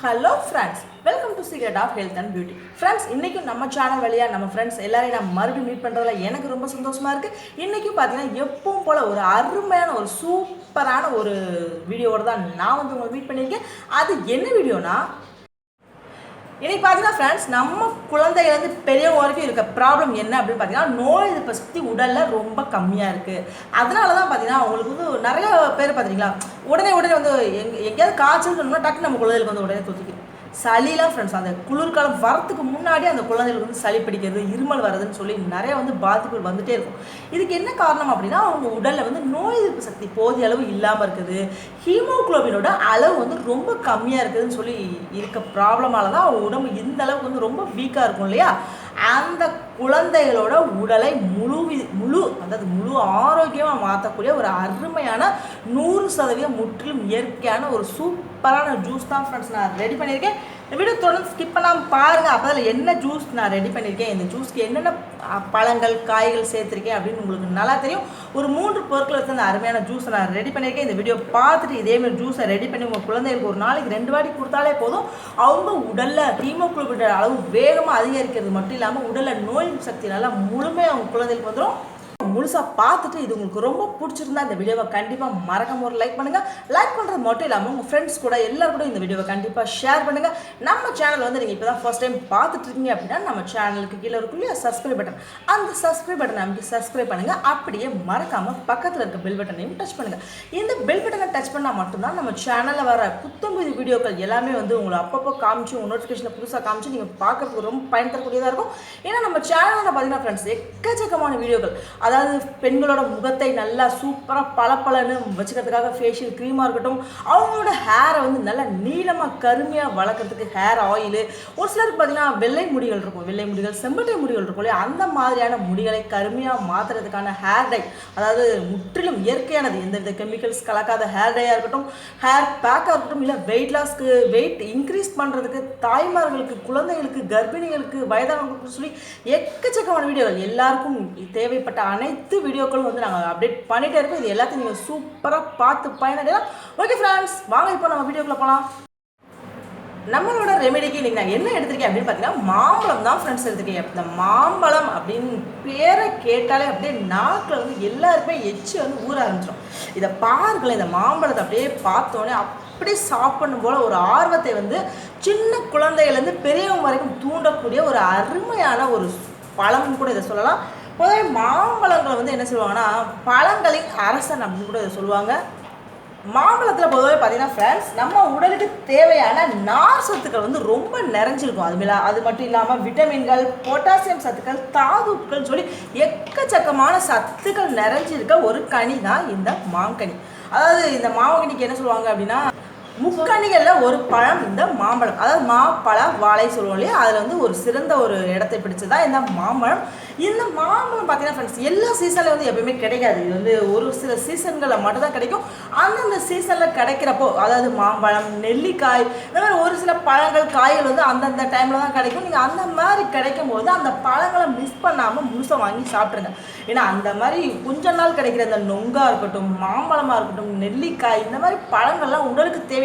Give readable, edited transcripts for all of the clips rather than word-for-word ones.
Hello friends, welcome to secret of health and beauty. Friends, இன்றைக்கும் நம்ம channel வழியாக நம்ம ஃப்ரெண்ட்ஸ் எல்லாரையும் நான் மறுபடியும் மீட் பண்ணுறதுல எனக்கு ரொம்ப சந்தோஷமாக இருக்குது. இன்றைக்கும் பார்த்தீங்கன்னா எப்பவும் போல் ஒரு அருமையான ஒரு சூப்பரான ஒரு வீடியோவோடு தான் நான் வந்து உங்களை மீட் பண்ணியிருக்கேன். அது என்ன வீடியோனா, இன்னைக்கு பார்த்தீங்கன்னா ஃப்ரெண்ட்ஸ், நம்ம குழந்தைலேருந்து பெரியவங்க வரைக்கும் இருக்க ப்ராப்ளம் என்ன அப்படின்னு பார்த்தீங்கன்னா, நோய் எதிர்ப்பு சக்தி உடலில் ரொம்ப கம்மியாக இருக்குது. அதனால தான் பார்த்தீங்கன்னா அவங்களுக்கு வந்து நிறைய பேர் பார்த்தீங்களா, உடனே வந்து எங்கேயாவது காய்ச்சல் சொன்னோம்னா டக்கு நம்ம குழந்தைகளுக்கு வந்து உடனே தொத்திக்கும். சளிலாம் ஃப்ரெண்ட்ஸ், அந்த குளிர்காலம் வரத்துக்கு முன்னாடி அந்த குழந்தைகளுக்கு வந்து சளி பிடிக்கிறது, இருமல் வர்றதுன்னு சொல்லி நிறைய வந்து பாதிப்புகள் வந்துட்டே இருக்கும். இதுக்கு என்ன காரணம் அப்படின்னா, அவங்க உடலில் வந்து நோய் எதிர்ப்பு சக்தி போதிய அளவு இல்லாமல் இருக்குது, ஹீமோகுளோபினோட அளவு வந்து ரொம்ப கம்மியாக இருக்குதுன்னு சொல்லி இருக்க ப்ராப்ளமால தான் அவங்க உடம்பு இந்த அளவுக்கு வந்து ரொம்ப வீக்காக இருக்கும் இல்லையா. அந்த குழந்தைகளோட உடலை முழு ஆரோக்கியமாக மாற்றக்கூடிய ஒரு அருமையான 100% முற்றிலும் இயற்கையான ஒரு சூப்பரான ஜூஸ் தான் ஃப்ரெண்ட்ஸ் நான் ரெடி பண்ணியிருக்கேன். இந்த வீடியோ தொடர்ந்து ஸ்கிப் பண்ணாமல் பாருங்கள். அப்போ அதில் என்ன ஜூஸ் நான் ரெடி பண்ணியிருக்கேன், இந்த ஜூஸ்க்கு என்னென்ன பழங்கள் காய்கள் சேர்த்துருக்கேன் அப்படின்னு உங்களுக்கு நல்லா தெரியும். ஒரு 3 பொருட்கள் வச்சு அந்த அருமையான ஜூஸை நான் ரெடி பண்ணியிருக்கேன். இந்த வீடியோ பார்த்துட்டு இதேமாதிரி ஜூஸை ரெடி பண்ணி உங்கள் குழந்தைகளுக்கு ஒரு நாளைக்கு 2 வாட்டி கொடுத்தாலே போதும். அவங்க உடலில் ஹீமோகுளோபின் அளவு வேகமாக அதிகரிக்கிறது மட்டும் இல்லாமல் உடலில் நோய் சக்தி நல்லா முழுமையாக அவங்க குழந்தைகளுக்கு வந்துடும். முழுசாக பார்த்துட்டு இது உங்களுக்கு ரொம்ப பிடிச்சிருந்தா இந்த வீடியோவை கண்டிப்பாக மறக்காம ஒரு லைக் பண்ணுங்கள். லைக் பண்ணுறது மட்டும் இல்லாமல் உங்கள் ஃப்ரெண்ட்ஸ் கூட எல்லாரும் கூட இந்த வீடியோவை கண்டிப்பாக ஷேர் பண்ணுங்கள். நம்ம சேனல் வந்து நீங்கள் இப்போ தான் ஃபர்ஸ்ட் டைம் பார்த்துட்டு இருக்கீங்க அப்படின்னா நம்ம சேனலுக்கு கீழே இருக்குள்ளே சப்ஸ்கிரைப் பட்டன், அந்த சப்ஸ்கிரைப் பட்டனை அமைக்க சப்ஸ்கிரைப் பண்ணுங்கள். அப்படியே மறக்காமல் பக்கத்தில் இருக்க பெல் பட்டனையும் டச் பண்ணுங்கள். இந்த பெல் பட்டனை டச் பண்ணால் மட்டும்தான் நம்ம சேனலில் வர புத்தம்புது வீடியோக்கள் எல்லாமே வந்து உங்களை அப்பப்போ காமிச்சு உங்கள் நோட்டிஃபிகேஷனில் புதுசாக காமிச்சு நீங்கள் பார்க்குறதுக்கு ரொம்ப பயன் தரக்கூடியதாக இருக்கும். ஏன்னா நம்ம சேனலில் பார்த்தீங்கன்னா ஃப்ரெண்ட்ஸ் எக்கச்சக்கமான வீடியோக்கள், அதாவது பெண்களோட முகத்தை நல்லா சூப்பராக பளபளன்னு வச்சுக்கிறதுக்காக ஃபேஷியல் க்ரீமாக இருக்கட்டும், அவங்களோட ஹேரை வந்து நல்லா நீளமாக கருமையாக வளர்க்குறதுக்கு ஹேர் ஆயிலு, ஒரு சிலருக்கு பார்த்தீங்கன்னா வெள்ளை முடிகள் இருக்கும், வெள்ளை முடிகள் செம்பட்டை முடிகள் இருக்கும் இல்லையா, அந்த மாதிரியான முடிகளை கருமையாக மாற்றுறதுக்கான ஹேர் டை, அதாவது முற்றிலும் இயற்கையானது, எந்தவித கெமிக்கல்ஸ் கலக்காத ஹேர் டையாக இருக்கட்டும், ஹேர் பேக்காக இருக்கட்டும், இல்லை வெயிட் லாஸ்க்கு வெயிட் இன்க்ரீஸ் பண்ணுறதுக்கு, தாய்மார்களுக்கு, குழந்தைகளுக்கு, கர்ப்பிணிகளுக்கு, வயதானவர்களுக்கு சொல்லி எக்கச்சக்கமான வீடியோகள் எல்லாருக்கும் தேவைப்பட்ட அனைத்து வீடியோக்களும் வந்து நாங்கள் அப்டேட் பண்ணிகிட்டே இருக்கோம். இது எல்லாத்தையும் நீங்கள் சூப்பராக பார்த்து பயனடையலாம். ஓகே ஃப்ரெண்ட்ஸ், வாங்க இப்போ நம்ம வீடியோக்குள்ளே போகலாம். நம்மளோட ரெமெடிக்கு இன்றைக்கி நான் என்ன எடுத்திருக்கேன் அப்படின்னு பார்த்தீங்கன்னா, மாம்பழம் தான் ஃப்ரெண்ட்ஸ் எடுத்திருக்கேன். இந்த மாம்பழம் அப்படின்னு பேரை கேட்டாலே அப்படியே நாக்கில் வந்து எல்லாருக்குமே எச்சி வந்து ஊற ஆரம்பிச்சிடும். இதை பாருங்களேன், இந்த மாம்பழத்தை அப்படியே பார்த்தோன்னே அப்படியே சாப்பிடணும் போல் ஒரு ஆர்வத்தை வந்து சின்ன குழந்தைகள்லேருந்து பெரியவங்க வரைக்கும் தூண்டக்கூடிய ஒரு அருமையான ஒரு பழம்னு கூட இதை சொல்லலாம். பொதுவாக மாம்பழங்களை வந்து என்ன சொல்லுவாங்கன்னா, பழங்களின் அரசன் அப்படின்னு கூட இதை சொல்லுவாங்க. மாம்பழத்தில் பொதுவாக பார்த்தீங்கன்னா ஃப்ரெண்ட்ஸ், நம்ம உடலுக்கு தேவையான நார் சத்துக்கள் வந்து ரொம்ப நிறைஞ்சிருக்கும். அது மட்டும் இல்லாமல் விட்டமின்கள், பொட்டாசியம் சத்துக்கள், தாதுக்கள் சொல்லி எக்கச்சக்கமான சத்துக்கள் நிறைஞ்சிருக்க ஒரு கனி தான் இந்த மாங்கனி. அதாவது இந்த மாங்கனிக்கு என்ன சொல்லுவாங்க அப்படின்னா, முக்கணிகளில் ஒரு பழம் இந்த மாம்பழம், அதாவது மாப்பழ வாழை சொல்லுவோம் இல்லையா, அதில் வந்து ஒரு சிறந்த ஒரு இடத்தை பிடிச்சதா இந்த மாம்பழம். இந்த மாம்பழம் பார்த்தீங்கன்னா ஃப்ரெண்ட்ஸ், எல்லா சீசன்லையும் வந்து எப்பயுமே கிடைக்காது. இது வந்து ஒரு சில சீசன்களில் மட்டும்தான் கிடைக்கும். அந்தந்த சீசனில் கிடைக்கிறப்போ, அதாவது மாம்பழம், நெல்லிக்காய், இந்த மாதிரி ஒரு சில பழங்கள் காய்கள் வந்து அந்தந்த டைமில் தான் கிடைக்கும். நீங்கள் அந்த மாதிரி கிடைக்கும் போது அந்த பழங்களை மிஸ் பண்ணாமல் முழுசாக வாங்கி சாப்பிட்ருங்க. ஏன்னா அந்த மாதிரி கொஞ்ச நாள் கிடைக்கிற இந்த நொங்காக இருக்கட்டும், மாம்பழமாக இருக்கட்டும், நெல்லிக்காய், இந்த மாதிரி பழங்கள்லாம் உடலுக்கு தேவையான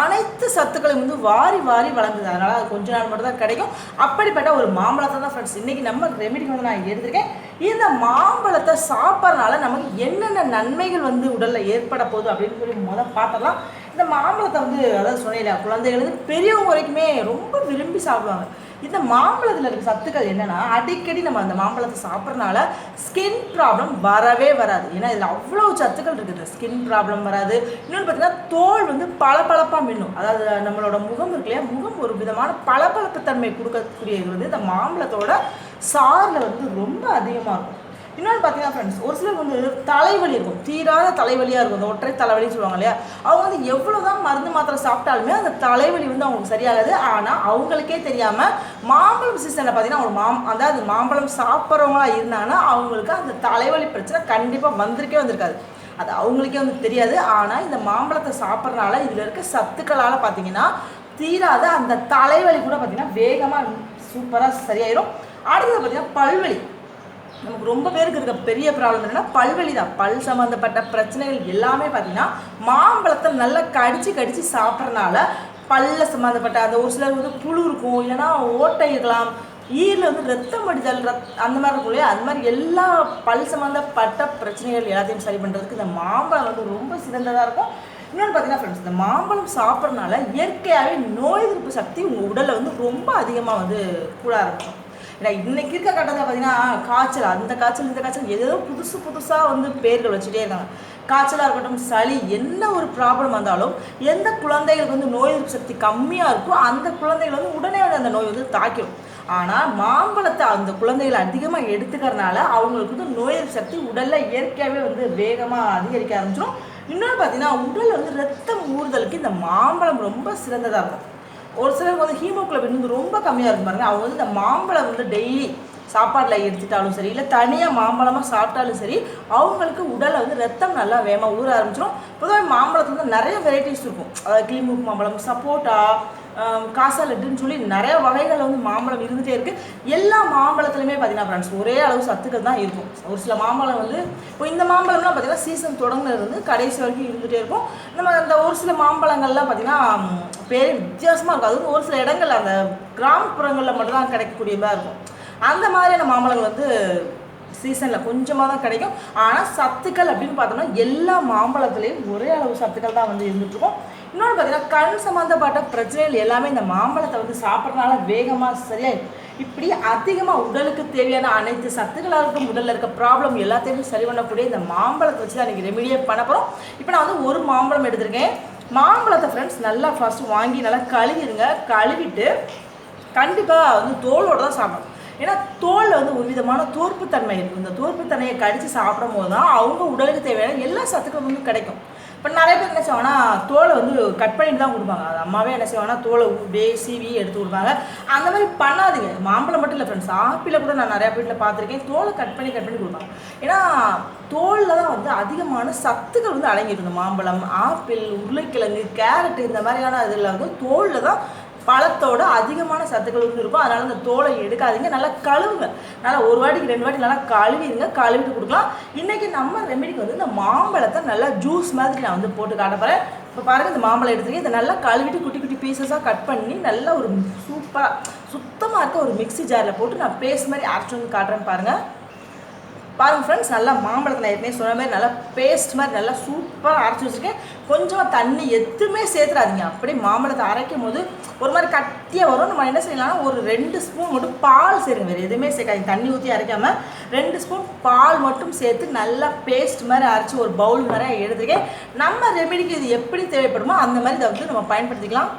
அனைத்து சத்துக்களையும் வந்து வாரி வழங்குது. அதனால் அது கொஞ்ச நாள் மட்டும் தான் கிடைக்கும். அப்படிப்பட்ட ஒரு மாம்பழத்தை தான் ஃப்ரெண்ட்ஸ் இன்றைக்கி நம்ம ரெமெடிக்கு வந்து நான் எடுத்திருக்கேன். இந்த மாம்பழத்தை சாப்பிட்றதுனால நமக்கு என்னென்ன நன்மைகள் வந்து உடலில் ஏற்பட போகுது அப்படின்னு சொல்லி பார்த்தலாம். இந்த மாம்பழத்தை வந்து அதாவது சொன்னீங்களா, குழந்தைகள் வந்து பெரியவங்க வரைக்குமே ரொம்ப விரும்பி சாப்பிடுவாங்க. இந்த மாம்பழத்தில் இருக்க சத்துக்கள் என்னென்னா, அடிக்கடி நம்ம அந்த மாம்பழத்தை சாப்பிட்றதுனால ஸ்கின் ப்ராப்ளம் வரவே வராது. ஏன்னா இதில் அவ்வளோ சத்துக்கள் இருக்குது, ஸ்கின் ப்ராப்ளம் வராது. இன்னொன்று பார்த்தீங்கன்னா, தோல் வந்து பளபளப்பாக மின்னும். அதாவது நம்மளோட முகம் இருக்கு இல்லையா, முகம் ஒரு விதமான பளபளப்பு தன்மை கொடுக்கக்கூடியது வந்து இந்த மாம்பழத்தோட சாரில் வந்து ரொம்ப அதிகமாக இருக்கும். இன்னொன்று பார்த்தீங்கன்னா ஃப்ரெண்ட்ஸ், ஒரு சிலர் வந்து தலைவலி இருக்கும், தீராத தலைவலியாக இருக்கும், அந்த ஒற்றை தலைவலின்னு சொல்லுவாங்க இல்லையா, அவங்க வந்து எவ்வளோ தான் மருந்து மாத்திரை சாப்பிட்டாலுமே அந்த தலைவலி வந்து அவங்களுக்கு சரியாகாது. ஆனால் அவங்களுக்கே தெரியாமல் மாம்பழம் சீசனில் பார்த்தீங்கன்னா அவங்க அதாவது மாம்பழம் சாப்பிட்றவங்களா இருந்தாங்கன்னா அவங்களுக்கு அந்த தலைவலி பிரச்சனை கண்டிப்பாக வந்திருக்காது. அது அவங்களுக்கே வந்து தெரியாது. ஆனால் இந்த மாம்பழத்தை சாப்பிட்றதுனால இதில் இருக்க சத்துக்களால் பார்த்தீங்கன்னா தீராத அந்த தலைவலி கூட பார்த்தீங்கன்னா வேகமாக சூப்பராக சரியாயிடும். அடுத்தது பார்த்தீங்கன்னா பல்வலி. நமக்கு ரொம்ப பேருக்கு இருக்க பெரிய ப்ராப்ளம் என்னன்னா பல்வலி தான். பல் சம்மந்தப்பட்ட பிரச்சனைகள் எல்லாமே பார்த்தீங்கன்னா மாம்பழத்தை நல்லா கடிச்சு சாப்பிட்றதுனால பல்ல சம்மந்தப்பட்ட அந்த ஒரு சிலர் வந்து புழு இருக்கும், இல்லைன்னா ஓட்டை இருக்கலாம், ஈரில் வந்து ரத்தம் அடிதல் அந்த மாதிரி இருக்கும் இல்லையா, அது மாதிரி எல்லா பல் சம்மந்தப்பட்ட பிரச்சனைகள் எல்லாத்தையும் சரி பண்ணுறதுக்கு இந்த மாம்பழம் வந்து ரொம்ப சிறந்ததாக இருக்கும். இன்னொன்று பார்த்தீங்கன்னா ஃப்ரெண்ட்ஸ், இந்த மாம்பழம் சாப்பிட்றதுனால இயற்கையாகவே நோய் எதிர்ப்பு சக்தி உங்கள் உடலில் வந்து ரொம்ப அதிகமாக வந்து கூட ஆரம்பிக்கும். ஏன்னா இன்றைக்கி இருக்க கட்டத்தில் பார்த்தீங்கன்னா காய்ச்சல், அந்த காய்ச்சல் இந்த காய்ச்சல் ஏதோ புதுசாக வந்து பேர்கள் வச்சுட்டே இருக்காங்க. காய்ச்சலாக இருக்கட்டும், சளி, என்ன ஒரு ப்ராப்ளம் வந்தாலும் எந்த குழந்தைகளுக்கு வந்து நோய் எதிர்ப்பு சக்தி கம்மியாக இருக்கோ அந்த குழந்தைகள் வந்து உடனே வந்து அந்த நோய் வந்து தாக்கிடும். ஆனால் மாம்பழத்தை அந்த குழந்தைகள் அதிகமாக எடுத்துக்கிறதுனால அவங்களுக்கு வந்து நோய் எதிர்ப்பு சக்தி உடலில் இயற்கையாகவே வந்து வேகமாக அதிகரிக்க ஆரம்பிச்சிடும். இன்னொன்று பார்த்தீங்கன்னா உடலில் வந்து ரத்தம் ஊறுதலுக்கு இந்த மாம்பழம் ரொம்ப சிறந்ததாக இருக்கும். ஒரு சிலருக்கு வந்து ஹீமோகுளோபின் வந்து ரொம்ப கம்மியாக இருக்கும் பாருங்க, அவங்க வந்து இந்த மாம்பழம் வந்து டெய்லி சாப்பாட்டில் எடுத்துட்டாலும் சரி, இல்லை தனியாக மாம்பழமாக சாப்பிட்டாலும் சரி, அவங்களுக்கு உடலில் வந்து ரத்தம் நல்லா வேகமாக ஊற ஆரம்பிச்சிடும். பொதுவாக மாம்பழத்தில் வந்து நிறைய வெரைட்டிஸ் இருக்கும். அதாவது கிளிமூக்கு மாம்பழம், சப்போட்டா, காசா லட்டுன்னு சொல்லி நிறைய வகைகள் வந்து மாம்பழம் இருந்துகிட்டே இருக்குது. எல்லா மாம்பழத்துலையுமே பார்த்தீங்கன்னா ஃப்ரெண்ட்ஸ் ஒரே அளவு சத்துக்கள் தான் இருக்கும். ஒரு சில மாம்பழம் வந்து இப்போ இந்த மாம்பழம்லாம் பார்த்தீங்கன்னா சீசன் தொடங்கினது கடைசி வரைக்கும் இருந்துகிட்டே இருக்கும். நம்ம அந்த ஒரு சில மாம்பழங்கள்லாம் பார்த்தீங்கன்னா பேர் வித்தியாசமாக இருக்கும். அதுவும் ஒரு சில இடங்கள் அந்த கிராமப்புறங்களில் மட்டும்தான் கிடைக்கக்கூடியதாக இருக்கும். அந்த மாதிரியான மாம்பழங்கள் வந்து சீசனில் கொஞ்சமாக தான் கிடைக்கும். ஆனால் சத்துக்கள் அப்படின்னு பார்த்தோம்னா எல்லா மாம்பழத்துலேயும் ஒரே அளவு சத்துக்கள் தான் வந்து இருந்துகிட்ருக்கும். இன்னொன்று பார்த்தீங்கன்னா கண் சம்மந்தப்பட்ட பிரச்சனைகள் எல்லாமே இந்த மாம்பழத்தை வந்து சாப்பிட்றதுனால வேகமாக சரியாயிடும். இப்படி அதிகமாக உடலுக்கு தேவையான அனைத்து சத்துக்களாக இருக்கும், உடலில் இருக்க ப்ராப்ளம் எல்லாத்தையுமே சரி பண்ணக்கூடிய இந்த மாம்பழத்தை வச்சு தான் இன்றைக்கி ரெமிடியேட் பண்ண போகிறோம். இப்போ நான் வந்து ஒரு மாம்பழம் எடுத்திருக்கேன். மாம்பழத்தை ஃப்ரெண்ட்ஸ் நல்லா ஃபஸ்ட்டு வாங்கி நல்லா கழுவிடுங்க. கழுவிட்டு கண்டிப்பாக வந்து தோலோடு தான் சாப்பிடணும். ஏன்னா தோலில் வந்து ஒரு விதமான தோற்புத்தன்மை இருக்கும். இந்த தோற்புத்தன்மையை கடித்து சாப்பிடும் போது தான் அவங்க உடலுக்கு தேவையான எல்லா சத்துக்களும் வந்து கிடைக்கும். இப்போ நிறைய பேர் என்ன செய்வாங்கன்னா தோலை வந்து கட் பண்ணிட்டு தான் கொடுப்பாங்க. அது அம்மாவே என்ன செய்வாங்கன்னா தோலை சீவி எடுத்து கொடுப்பாங்க. அந்த மாதிரி பண்ணாதீங்க. மாம்பழம் மட்டும் இல்லை ஃப்ரெண்ட்ஸ், ஆப்பிளை கூட நான் நிறையா வீட்டில் பார்த்துருக்கேன். தோலை கட் பண்ணி கொடுப்பாங்க. ஏன்னா தோலில் தான் வந்து அதிகமான சத்துக்கள் வந்து அடங்கிட்டு மாம்பழம், ஆப்பிள், உருளைக்கிழங்கு, கேரட்டு இந்த மாதிரியான இதில் வந்து தோலில் தான் பழத்தோட அதிகமான சத்துக்கள் வந்து இருக்கும். அதனால் இந்த தோலை எடுக்காதீங்க, நல்லா கழுவுங்க. நல்லா ஒரு வாட்டிக்கு 2 வாட்டி நல்லா கழுவிடுங்க. கழுவிட்டு கொடுக்கலாம். இன்றைக்கி நம்ம ரெமெடிக்கு வந்து இந்த மாம்பழத்தை நல்லா ஜூஸ் மாதிரி நான் வந்து போட்டு காட்ட போகிறேன். இப்போ பாருங்கள், இந்த மாம்பழம் எடுத்துருக்கேன். இதை நல்லா கழுவிட்டு குட்டி குட்டி பீசஸாக கட் பண்ணி நல்லா ஒரு சூப்பராக சுத்தமாக இருக்க ஒரு மிக்ஸி ஜாரில் போட்டு நான் பேஸ்ட் மாதிரி அரைச்சி வந்து காட்டுறேன்னு பாருங்கள் ஃப்ரெண்ட்ஸ். நல்லா மாம்பழத்தை நான் ஏற்கனவே சொன்ன மாதிரி நல்லா பேஸ்ட் மாதிரி நல்லா சூப்பராக அரைச்சி வச்சுருக்கேன். கொஞ்சமாக தண்ணி எதுவுமே சேர்த்துறாதீங்க. அப்படியே மாம்பழத்தை அரைக்கும் போது ஒரு மாதிரி கட்டியாக வரும். நம்ம என்ன செய்யலாம்னா ஒரு 2 ஸ்பூன் மட்டும் பால் சேருங்க, வேறு எதுவுமே சேர்க்காதீங்க. தண்ணி ஊற்றி அரைக்காமல் 2 ஸ்பூன் பால் மட்டும் சேர்த்து நல்லா பேஸ்ட் மாதிரி அரைச்சி ஒரு பவுல் மாதிரி எடுத்துருக்கேன். நம்ம ரெமெடிக்கு இது எப்படி தேவைப்படுமோ அந்த மாதிரி இதை வந்து நம்ம பயன்படுத்திக்கலாம்.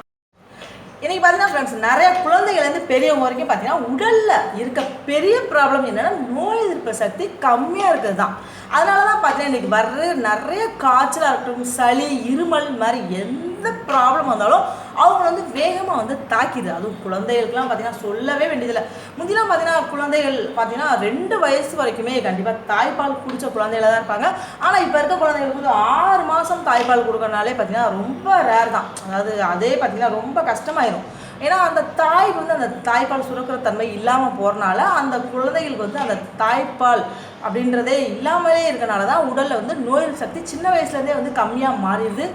இன்றைக்கி பார்த்தீங்கன்னா ஃப்ரெண்ட்ஸ் நிறைய குழந்தைகள்லேருந்து பெரியவங்க வரைக்கும் பார்த்தீங்கன்னா உடலில் இருக்க பெரிய ப்ராப்ளம் என்னென்னா நோய் எதிர்ப்பு சக்தி கம்மியாக இருக்கிறது தான். அதனால தான் பார்த்தீங்கன்னா இன்றைக்கி வர்ற நிறைய காய்ச்சலாக இருக்கட்டும், சளி, இருமல் மாதிரி எந்த ப்ராப்ளம் வந்தாலும் அவங்க வந்து வேகமாக வந்து தாக்கிது. அதுவும் குழந்தைகளுக்குலாம் பார்த்தீங்கன்னா சொல்லவே வேண்டியதில்லை. முந்திலாம் பார்த்தீங்கன்னா குழந்தைகள் பார்த்தீங்கன்னா 2 வயசு வரைக்குமே கண்டிப்பாக தாய்ப்பால் குடித்த குழந்தைகளாக தான் இருப்பாங்க. ஆனால் இப்போ இருக்க குழந்தைகளுக்கு வந்து 6 மாதம் தாய்ப்பால் கொடுக்கறனாலே பார்த்தீங்கன்னா ரொம்ப ரேர் தான். அதாவது அதே பார்த்தீங்கன்னா ரொம்ப கஷ்டமாயிடும். ஏன்னா அந்த தாய்க்கு வந்து அந்த தாய்ப்பால் சுரக்கிற தன்மை இல்லாமல் போகிறனால அந்த குழந்தைகளுக்கு வந்து அந்த தாய்ப்பால் அப்படின்றதே இல்லாமலே இருக்கனால தான் உடலில் வந்து நோய் சக்தி சின்ன வயசுலேருந்தே வந்து கம்மியாக மாறிடுது.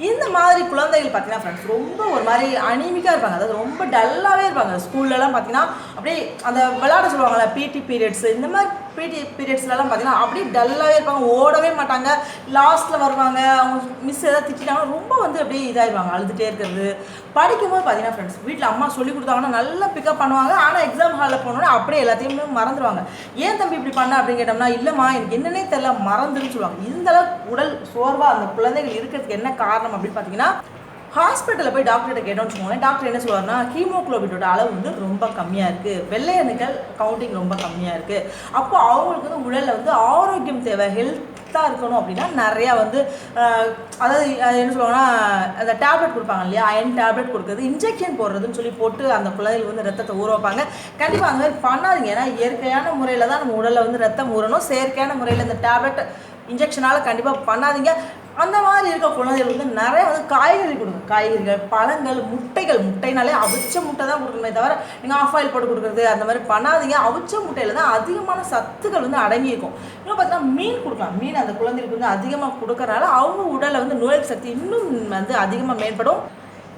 இந்த மாதிரி குழந்தைகள் பார்த்தீங்கன்னா ஃப்ரெண்ட்ஸ் ரொம்ப ஒரு மாதிரி அனீமிக்காக இருப்பாங்க. அதாவது ரொம்ப டல்லாகவே இருப்பாங்க. ஸ்கூல்லலாம் பார்த்தீங்கன்னா அப்படியே அந்த விளையாட சொல்லுவாங்கள்ல பிடி பீரியட்ஸ், இந்த மாதிரி பிடி பீரியட்ஸ்லலாம் பார்த்தீங்கன்னா அப்படியே டல்லாகவே இருப்பாங்க. ஓடவே மாட்டாங்க. லாஸ்ட்டில் வருவாங்க. அவங்க மிஸ் எதாவது திட்டாங்கன்னா ரொம்ப வந்து அப்படியே இதாகிடுவாங்க, அழுதுகிட்டே இருக்கிறது. படிக்கும்போது பார்த்தீங்கன்னா ஃப்ரெண்ட்ஸ் வீட்டில் அம்மா சொல்லி கொடுத்தாங்கன்னா நல்லா பிக்கப் பண்ணுவாங்க. ஆனால் எக்ஸாம் ஹாலில் போனோன்னே அப்படியே எல்லாத்தையுமே மறந்துடுவாங்க. ஏன் தம்பி இப்படி பண்ண அப்படின்னு கேட்டோம்னா, இல்லைம்மா எனக்கு என்னன்னே தெரியல மறந்துன்னு சொல்லுவாங்க. இந்தளவுக்கு உடல் சோர்வாக அந்த குழந்தைகள் இருக்கிறதுக்கு என்ன காரணம் அப்படின்னு பார்த்தீங்கன்னா, ஹாஸ்பிட்டலில் போய் டாக்டர்கிட்ட கேட்டோம்னு வச்சுக்கோங்களேன். டாக்டர் என்ன சொல்லுவார்னா, ஹீமோகுளோபினோட அளவு வந்து ரொம்ப கம்மியாக இருக்குது, வெள்ளை அணுக்கள் கவுண்டிங் ரொம்ப கம்மியாக இருக்குது. அப்போ அவங்களுக்கு வந்து உடலில் வந்து ஆரோக்கியம் தேவை, ஹெல்த்தாக இருக்கணும் அப்படின்னா நிறையா வந்து அதாவது என்ன சொல்லுவாங்கன்னா அந்த டேப்லெட் கொடுப்பாங்க இல்லையா, அயன் டேப்லெட் கொடுக்குறது, இன்ஜெக்ஷன் போடுறதுன்னு சொல்லி போட்டு அந்த குழந்தைகள் வந்து ரத்தத்தை ஊற வைப்பாங்க. கண்டிப்பாக அந்த மாதிரி பண்ணாதீங்க. ஏன்னா இயற்கையான முறையில் தான் நம்ம உடலில் வந்து ரத்தம் ஊறணும். செயற்கையான முறையில் இந்த டேப்லெட் இன்ஜெக்ஷனால் கண்டிப்பாக பண்ணாதீங்க. அந்த மாதிரி இருக்க குழந்தைகள் வந்து நிறைய வந்து காய்கறி கொடுங்க. காய்கறிகள், பழங்கள், முட்டைனாலே அவிச்ச முட்டை தான் கொடுக்கணுமே தவிர நீங்கள் ஆஃப் ஆயில் போட்டு கொடுக்குறது அந்த மாதிரி பண்ணாதீங்க. அவிச்ச முட்டையில் தான் அதிகமான சத்துக்கள் வந்து அடங்கியிருக்கும். இன்னும் பார்த்தீங்கன்னா மீன் கொடுக்கலாம். மீன் அந்த குழந்தைகளுக்கு வந்து அதிகமாக கொடுக்கறனால அவங்க உடலில் வந்து நோய் சக்தி இன்னும் வந்து அதிகமாக மேம்படும்.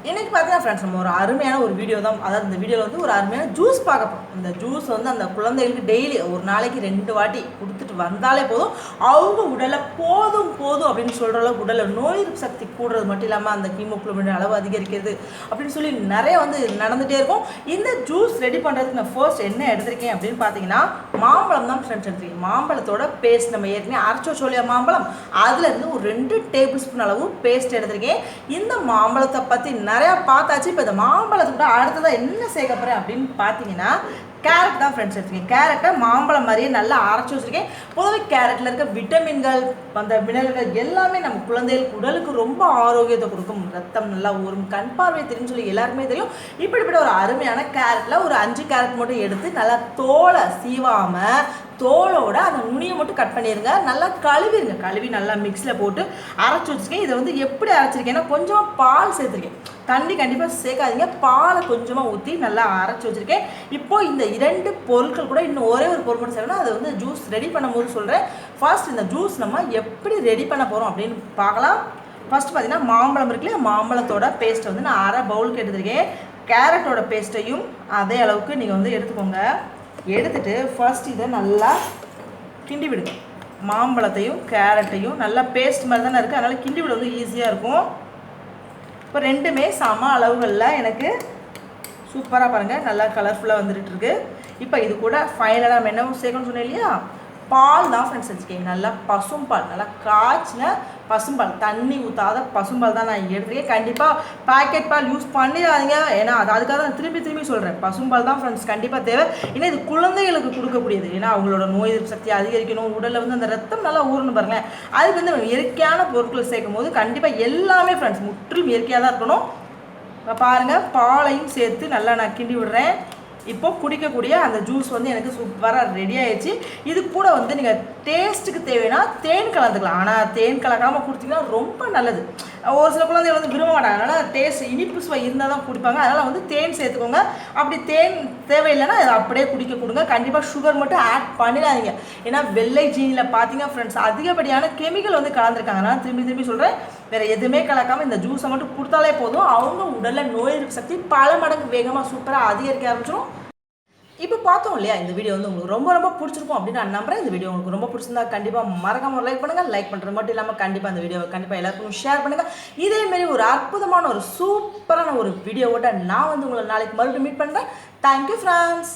இன்னைக்கு பார்த்தீங்கன்னா ஃப்ரெண்ட்ஸ் நம்ம ஒரு அருமையான ஒரு வீடியோ தான், அதாவது இந்த வீடியோவில் வந்து ஒரு அருமையான ஜூஸ் பார்க்க போகிறோம். இந்த ஜூஸ் வந்து அந்த குழந்தைகளுக்கு டெய்லி ஒரு நாளைக்கு 2 வாட்டி கொடுத்துட்டு வந்தாலே போதும், அவங்க உடலை போதும் போதும் அப்படின்னு சொல்கிற அளவுக்கு உடலில் நோய் எதிர்ப்பு சக்தி கூடுறது மட்டும் இல்லாமல் அந்த ஹீமோகுளோபின் அளவு அதிகரிக்கிறது அப்படின்னு சொல்லி நிறைய வந்து நடந்துகிட்டே இருக்கும். இந்த ஜூஸ் ரெடி பண்ணுறதுக்கு நான் ஃபர்ஸ்ட் என்ன எடுத்திருக்கேன் அப்படின்னு பார்த்தீங்கன்னா மாம்பழம் தான் ஃப்ரெண்ட்ஸ் எடுத்திருக்கேன். மாம்பழத்தோட பேஸ்ட் நம்ம ஏற்கனவே அரைச்சோ சொல்லிய மாம்பழம், அதுலேருந்து ஒரு 2 டேபிள் ஸ்பூன் அளவு பேஸ்ட் எடுத்திருக்கேன். இந்த மாம்பழத்தை பற்றி நிறையா பார்த்தாச்சு. இப்போ இந்த மாம்பழத்துக்கு அடுத்ததாக என்ன சேர்க்க போகிறேன் அப்படின்னு பார்த்தீங்கன்னா கேரட் தான் ஃப்ரெண்ட்ஸ் எடுத்துருக்கேன். கேரட்டை மாம்பழம் மாதிரியே நல்லா அரைச்சி வச்சுருக்கேன். பொதுவாக கேரட்டில் இருக்க விட்டமின்கள், அந்த மினரல்கள் எல்லாமே நம்ம குழந்தைகளுக்கு உடலுக்கு ரொம்ப ஆரோக்கியத்தை கொடுக்கும், ரத்தம் நல்லா ஊறும், கண் பார்வை தெரியும் சொல்லி எல்லாருமே தெரியும். இப்படிப்பட்ட ஒரு அருமையான கேரட்டில் ஒரு 5 கேரட் மட்டும் எடுத்து நல்லா தோலை சீவாமல் தோலோட அந்த நுனியை மட்டும் கட் பண்ணிடுங்க. நல்லா கழுவிடுங்க. கழுவி நல்லா மிக்ஸில் போட்டு அரைச்சி வச்சுருக்கேன். இதை வந்து எப்படி அரைச்சிருக்கேன்னா கொஞ்சமாக பால் சேர்த்துருக்கேன். தண்ணி கண்டிப்பாக சேர்க்காதீங்க, பாலை கொஞ்சமாக ஊற்றி நல்லா அரைச்சி வச்சுருக்கேன். இப்போது இந்த 2 பொருட்கள் கூட இன்னும் ஒரே ஒரு பொருள் மட்டும் சேர்க்கணும். அதை வந்து ஜூஸ் ரெடி பண்ணும்போது சொல்கிறேன். ஃபர்ஸ்ட் இந்த ஜூஸ் நம்ம எப்படி ரெடி பண்ண போகிறோம் அப்படின்னு பார்க்கலாம். ஃபர்ஸ்ட் பார்த்தீங்கன்னா மாம்பழம் இருக்குல்லையா, மாம்பழத்தோட பேஸ்ட்டை வந்து நான் அரை பவுலுக்கு எடுத்துருக்கேன். கேரட்டோட பேஸ்ட்டையும் அதே அளவுக்கு நீங்கள் வந்து எடுத்துக்கோங்க. எடுத்துட்டு ஃபர்ஸ்ட் இதை நல்லா கிண்டி விடுங்க. மாம்பழத்தையும் கேரட்டையும் நல்லா பேஸ்ட் மாதிரி தானே இருக்குது, அதனால் கிண்டி விட வந்து ஈஸியாக இருக்கும். இப்போ ரெண்டுமே சம அளவுகளில் எனக்கு சூப்பராக பாருங்கள் நல்லா கலர்ஃபுல்லாக வந்துட்டு இருக்கு. இப்போ இது கூட ஃபைனலாக நம்ம என்ன சேர்க்கணும்னு சொன்னேன் இல்லையா, பால் தான் ஃப்ரெண்ட்ஸ் வச்சுக்கேன். நல்லா பசும்பால், நல்லா காய்ச்சின பசும்பால், தண்ணி ஊற்றாத பசும்பால் தான் நான் எடுத்துருக்கேன். கண்டிப்பாக பாக்கெட் பால் யூஸ் பண்ணிடாதீங்க, ஏன்னா அதுக்காக தான் திரும்பி சொல்கிறேன். பசும்பால் தான் ஃப்ரெண்ட்ஸ் கண்டிப்பாக தேவை. ஏன்னா இது குழந்தைகளுக்கு கொடுக்கக்கூடியது. ஏன்னா அவங்களோட நோய் எதிர்ப்பு சக்தி அதிகரிக்கணும், உடலில் வந்து அந்த ரத்தம் நல்லா ஊறணும் பாருங்களேன். அதுக்கு வந்து இயற்கையான பொருட்கள் சேர்க்கும் போது கண்டிப்பாக எல்லாமே ஃப்ரெண்ட்ஸ் முற்றிலும் இயற்கையாக தான் இருக்கணும். இப்போ பாருங்கள், பாலையும் சேர்த்து நல்லா நான் கிண்டி விடுறேன். இப்போ குடிக்கக்கூடிய அந்த ஜூஸ் வந்து எனக்கு சூப்பராக ரெடி ஆயிடுச்சு. இது கூட வந்து நீங்கள் டேஸ்ட்டுக்கு தேவைன்னா தேன் கலந்துக்கலாம். ஆனால் தேன் கலக்காமல் கொடுத்தீங்கன்னா ரொம்ப நல்லது. ஒரு சில குழந்தைகள் வந்து விரும்ப மாட்டாங்க, அதனால் டேஸ்ட் இனிப்பு சுவை இருந்தால் தான் குடிப்பாங்க. அதனால் வந்து தேன் சேர்த்துக்கோங்க. அப்படி தேன் தேவையில்லைன்னா அதை அப்படியே குடிக்க கொடுங்க. கண்டிப்பாக சுகர் மட்டும் ஆட் பண்ணிடாதீங்க. ஏன்னா வெள்ளை ஜீனியில் பார்த்தீங்க ஃப்ரெண்ட்ஸ் அதிகப்படியான கெமிக்கல் வந்து கலந்துருக்காங்க. அதனால் திரும்பி சொல்கிறேன், வேறு எதுவுமே கலக்காமல் இந்த ஜூஸை மட்டும் கொடுத்தாலே போதும், அவங்க உடலில் நோய் எதிர்ப்பு சக்தி பல மடங்கு வேகமாக சூப்பராக அதிகரிக்க ஆரம்பிச்சிடும். இப்போ பார்த்தோம் இல்லையா, இந்த வீடியோ வந்து உங்களுக்கு ரொம்ப பிடிச்சிருக்கும் அப்படின்னு நான் நம்புறேன். இந்த வீடியோ உங்களுக்கு ரொம்ப பிடிச்சிருந்தா கண்டிப்பாக மறக்காம லைக் பண்ணுங்கள். லைக் பண்ணுறது மட்டும் இல்லாமல் கண்டிப்பாக அந்த வீடியோவை கண்டிப்பாக எல்லாருக்கும் ஷேர் பண்ணுங்கள். இதேமாரி ஒரு அற்புதமான ஒரு சூப்பரான ஒரு வீடியோவோட நான் வந்து உங்களை நாளைக்கு மறுபடியும் மீட் பண்ணுறேன். Thank you friends.